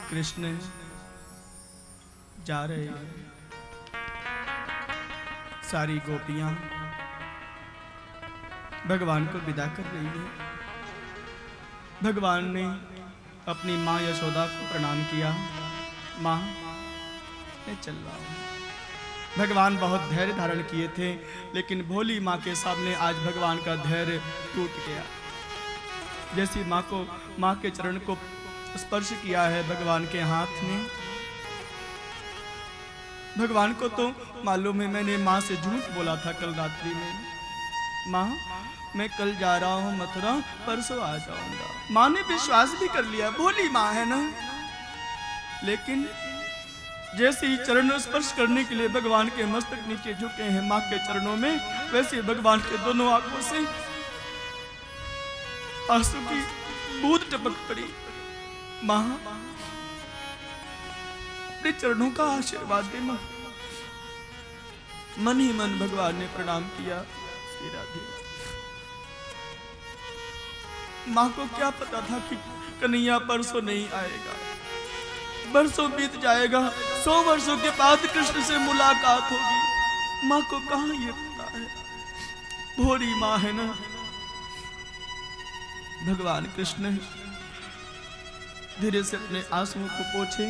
कृष्ण जा रहे हैं। सारी गोपियां भगवान को विदा कर रही है। भगवान ने अपनी माँ यशोदा को प्रणाम किया। माँ, मैं चल रहा हूँ। भगवान बहुत धैर्य धारण किए थे, लेकिन भोली माँ के सामने आज भगवान का धैर्य टूट गया। जैसी माँ के चरण को स्पर्श किया है भगवान के हाथ ने, भगवान को तो मालूम है मैंने माँ से झूठ बोला था कल रात्रि में। माँ, मैं कल जा रहा हूँ मथुरा, परसों आ जाऊंगा। माँ ने विश्वास भी कर लिया, भोली माँ है ना। लेकिन जैसे ही चरण स्पर्श करने के लिए भगवान के मस्तक नीचे झुके हैं माँ के चरणों में, वैसे भगवान के दोनों आंखों से आंसू की बूंद टपक पड़ी। माँ, अपने चरणों का आशीर्वाद दे माँ। मन ही मन भगवान ने प्रणाम किया। राधे। माँ को क्या पता था कि कन्हैया परसों नहीं आएगा, बरसों बीत जाएगा, 100 वर्षों के बाद कृष्ण से मुलाकात होगी। माँ को कहाँ ये पता है, भोली माँ है ना। भगवान कृष्ण धीरे से अपने आंसुओं को पोंछे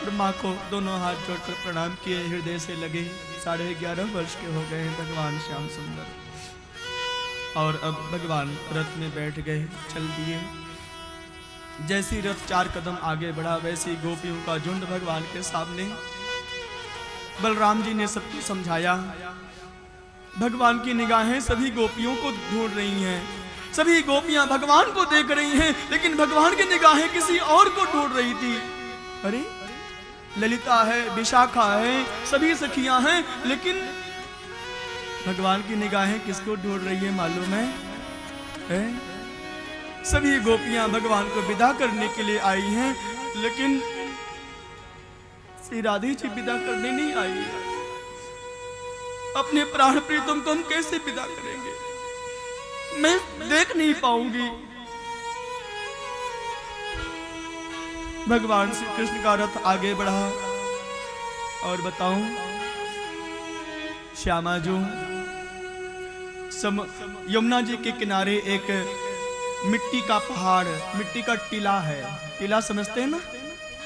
और माँ को दोनों हाथ जोड़कर प्रणाम किए, हृदय से लगे। 11.5 वर्ष के हो गए हैं भगवान श्याम सुंदर। और अब भगवान रथ में बैठ गए, चल दिए। जैसी रथ 4 कदम आगे बढ़ा, वैसी गोपियों का झुंड भगवान के सामने। बलराम जी ने सबको समझाया। भगवान की निगाहें सभी गोपियों को ढूंढ रही हैं, सभी गोपियां भगवान को देख रही हैं, लेकिन भगवान की निगाहें किसी और को ढूंढ रही थी। अरे, ललिता है, विशाखा है, सभी सखियां हैं, लेकिन भगवान की निगाहें किसको ढूंढ रही है मालूम है? सभी गोपियां भगवान को विदा करने के लिए आई हैं, लेकिन श्री राधे जी विदा करने नहीं आई है। अपने प्राण प्रीतम को हम कैसे विदा करेंगे? मैं देख नहीं पाऊंगी। भगवान श्री कृष्ण का रथ आगे बढ़ा और बताऊं, श्यामा जो यमुना जी के किनारे एक मिट्टी का पहाड़, मिट्टी का टीला है। टीला समझते हैं ना,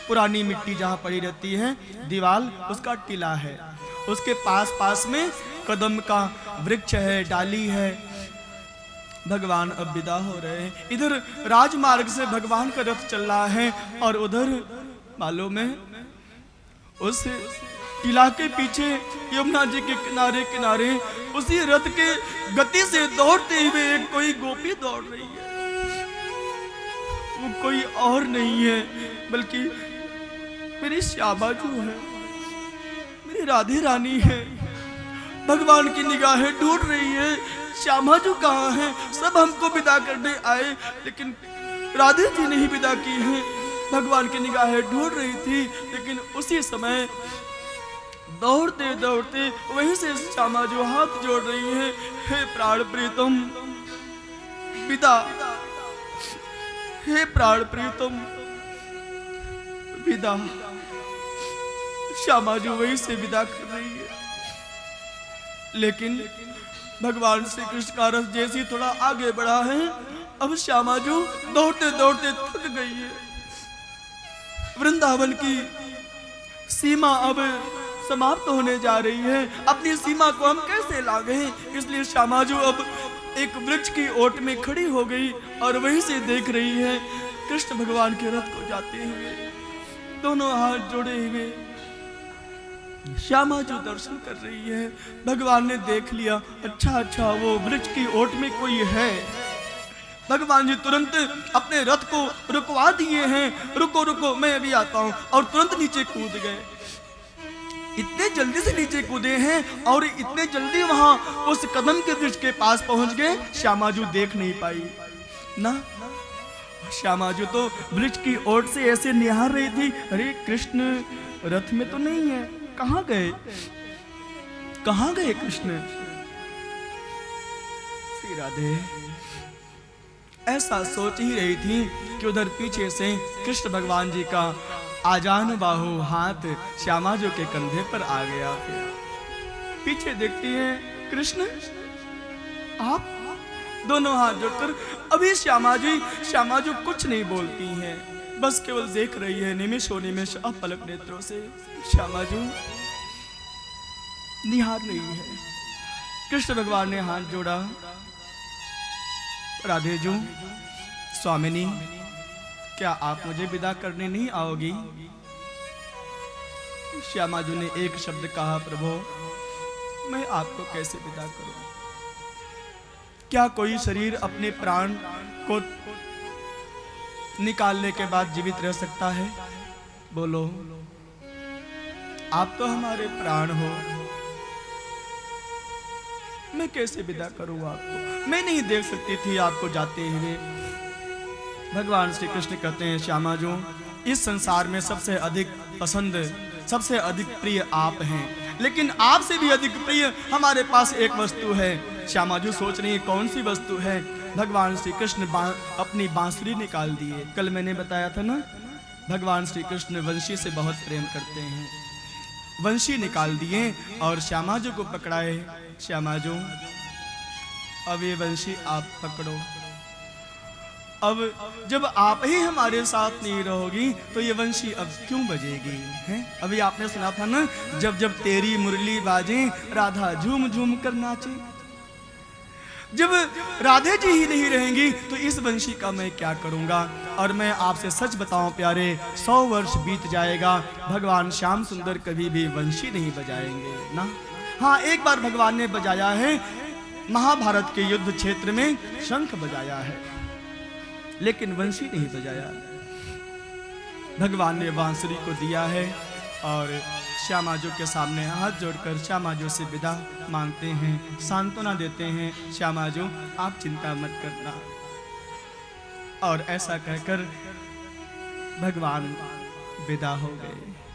पुरानी मिट्टी जहां पड़ी रहती है, दीवाल, उसका टीला है। उसके पास में कदम का वृक्ष है, डाली है। भगवान अब विदा हो रहे हैं। इधर राजमार्ग से भगवान का रथ चल रहा है और उधर मालूम है उस टीला के पीछे यमुना जी के किनारे किनारे उसी रथ के गति से दौड़ते हुए एक कोई गोपी दौड़ रही है। वो कोई और नहीं है बल्कि मेरी श्यामा जो है, मेरी राधे रानी है। भगवान की निगाहें ढूंढ रही है, श्यामा जो कहाँ है? सब हमको विदा करने आए, लेकिन राधे जी ने ही विदा की है। भगवान की निगाहें ढूंढ रही थी, लेकिन उसी समय दौड़ते दौड़ते वहीं से श्यामा जो हाथ जोड़ रही है, हे प्राण प्रीतम विदा, हे प्राण प्रीतम विदा। श्यामा जो वहीं से विदा कर रही है, लेकिन भगवान श्री कृष्ण का रथ जैसी थोड़ा आगे बढ़ा है, अब श्यामा जो दौड़ते दौड़ते थक गई है। वृंदावन की सीमा अब समाप्त होने जा रही है, अपनी सीमा को हम कैसे लांघे? इसलिए श्यामा जो अब एक वृक्ष की ओट में खड़ी हो गई और वहीं से देख रही है कृष्ण भगवान के रथ को जाते हुए, दोनों हाथ जोड़े हुए। श्यामा जो दर्शन कर रही है, भगवान ने देख लिया, अच्छा वो वृक्ष की ओट में कोई है। भगवान जी तुरंत अपने रथ को रुकवा दिए हैं, रुको मैं अभी आता हूं, और तुरंत नीचे कूद गए। इतने जल्दी से नीचे कूदे हैं और इतने जल्दी वहां उस कदम के वृक्ष के पास पहुंच गए, श्यामा जो देख नहीं पाई ना। श्यामा जो तो वृक्ष की ओट से ऐसे निहार रही थी, अरे कृष्ण रथ में तो नहीं है, कहां गए कृष्ण? श्री राधे, ऐसा सोच ही रही थी कि उधर पीछे से कृष्ण भगवान जी का आजान बाहु हाथ श्यामा जी के कंधे पर आ गया। फिर पीछे देखती है कृष्ण, आप दोनों हाथ जोड़कर। अभी श्यामा जी कुछ नहीं बोलती हैं, बस केवल देख रही है निमिषों निमिष अपलक नेत्रों से। श्यामा जी निहार रही है। कृष्ण भगवान ने हाथ जोड़ा, राधे जी, स्वामिनी, क्या आप मुझे विदा करने नहीं आओगी? श्यामा जी ने एक शब्द कहा, प्रभु मैं आपको कैसे विदा करूं? क्या कोई शरीर अपने प्राण को निकालने के बाद जीवित रह सकता है? बोलो, आप तो हमारे प्राण हो, मैं कैसे विदा करूं आपको? मैं नहीं देख सकती थी आपको जाते हुए। भगवान श्री कृष्ण कहते हैं, श्यामा जी, इस संसार में सबसे अधिक पसंद, सबसे अधिक प्रिय आप हैं, लेकिन आपसे भी अधिक प्रिय हमारे पास एक वस्तु है। श्यामा जी सोच रही है कौन सी वस्तु है। भगवान श्री कृष्ण अपनी बांसुरी निकाल दिए। कल मैंने बताया था ना, भगवान श्री कृष्ण वंशी से बहुत प्रेम करते हैं। वंशी निकाल दिए और श्यामा जी को पकड़ाए। श्यामा जी, अब ये वंशी आप पकड़ो। अब जब आप ही हमारे साथ नहीं रहोगी तो ये वंशी अब क्यों बजेगी? हैं? अभी आपने सुना था ना, जब जब तेरी मुरली बाजे राधा झूम झूम कर नाचे। जब राधे जी ही नहीं रहेंगी तो इस वंशी का मैं क्या करूंगा? और मैं आपसे सच बताऊं प्यारे, 100 वर्ष बीत जाएगा, भगवान श्याम सुंदर कभी भी वंशी नहीं बजाएंगे ना। हाँ, एक बार भगवान ने बजाया है, महाभारत के युद्ध क्षेत्र में शंख बजाया है, लेकिन वंशी नहीं बजाया। भगवान ने बांसुरी को दिया है और श्यामा जी के सामने हाथ जोड़कर श्यामा जी से विदा मांगते हैं, सांत्वना देते हैं। श्यामा जी, आप चिंता मत करना। और ऐसा कहकर भगवान विदा हो गए।